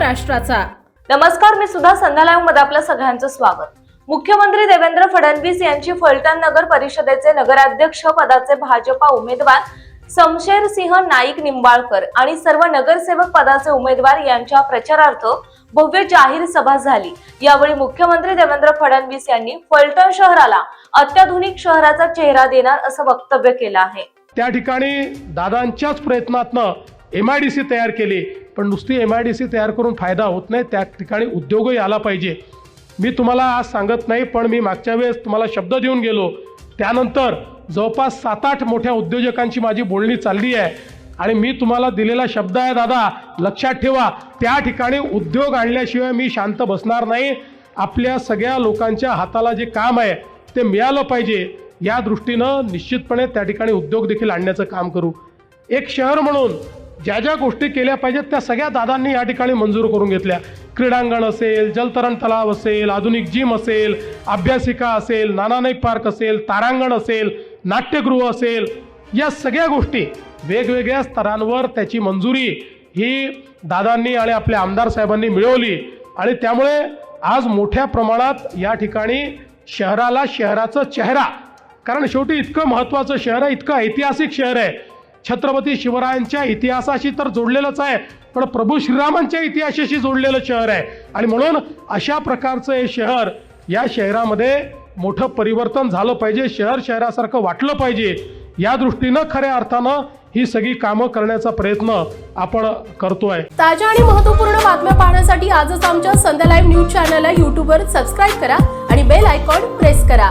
महाराष्ट्राचा। नमस्कार, मी सुद्धा संध्या लाईव्ह मध्ये आपलं सगळ्यांचं स्वागत। मुख्यमंत्री देवेंद्र फडणवीस यांची फलटण नगर परिषदेचे नगराध्यक्ष पदाचे भाजपा उमेदवार समशेर सिंह नाईक निंबाळकर आणि सर्व नगरसेवक पदाचे उमेदवार यांच्या प्रचारार्थ भव्य जाहीर सभा झाली। यावेळी मुख्यमंत्री देवेंद्र फडणवीस यांनी फलटण शहराला अत्याधुनिक शहराचा चेहरा देणार असं वक्तव्य केलं आहे। त्या ठिकाणी दादांच्याच प्रयत्नातनं MIDC तयार केली, पण नुसती MIDC तयार करून फायदा होत नाही, त्या ठिकाणी उद्योगही आला पाहिजे। मी तुम्हाला आज सांगत नाही, पण मी मागच्या वेळेस तुम्हाला शब्द देऊन गेलो, त्यानंतर जवळपास 7-8 मोठ्या उद्योजकांची माझी बोलणी चालली आहे आणि मी तुम्हाला दिलेला शब्द आहे दादा, लक्षात ठेवा, त्या ठिकाणी उद्योग आणल्याशिवाय मी शांत बसणार नाही। आपल्या सगळ्या लोकांच्या हाताला जे काम आहे ते मिळालं पाहिजे, या दृष्टीनं निश्चितपणे त्या ठिकाणी उद्योग देखील आणण्याचं काम करू। एक शहर म्हणून ज्या ज्या गोष्टी केल्या पाहिजेत त्या सगळ्या दादांनी या ठिकाणी मंजूर करून घेतल्या। क्रीडांगण असेल, जलतरण तलाव असेल, आधुनिक जिम असेल, अभ्यासिका असेल, नानानाईक पार्क असेल, तारांगण असेल, नाट्यगृह असेल, या सगळ्या गोष्टी वेगवेगळ्या स्तरांवर त्याची मंजुरी ही दादांनी आणि आपल्या आमदार साहेबांनी मिळवली आणि त्यामुळे आज मोठ्या प्रमाणात या ठिकाणी शहराला शहराचा चेहरा, कारण शेवटी इतकं महत्त्वाचं शहर आहे, इतकं ऐतिहासिक शहर आहे, छत्रपती शिवरायांच्या इतिहासाशी तर जोडलेलंच आहे, पण प्रभू श्रीरामांच्या इतिहासाशी जोडलेलं शहर आहे आणि म्हणून अशा प्रकारचं हे शहर, या शहरामध्ये मोठं परिवर्तन झालं पाहिजे, शहर शहरासारखं वाटलं पाहिजे, या दृष्टीनं खऱ्या अर्थानं ही सगळी कामं करण्याचा प्रयत्न आपण करतोय। ताज्या आणि महत्त्वपूर्ण बातम्या पाहण्यासाठी आजच आमच्या संध्या लाईव्ह न्यूज चॅनलला YouTubeवर सबस्क्राईब करा आणि बेल आयकॉन प्रेस करा।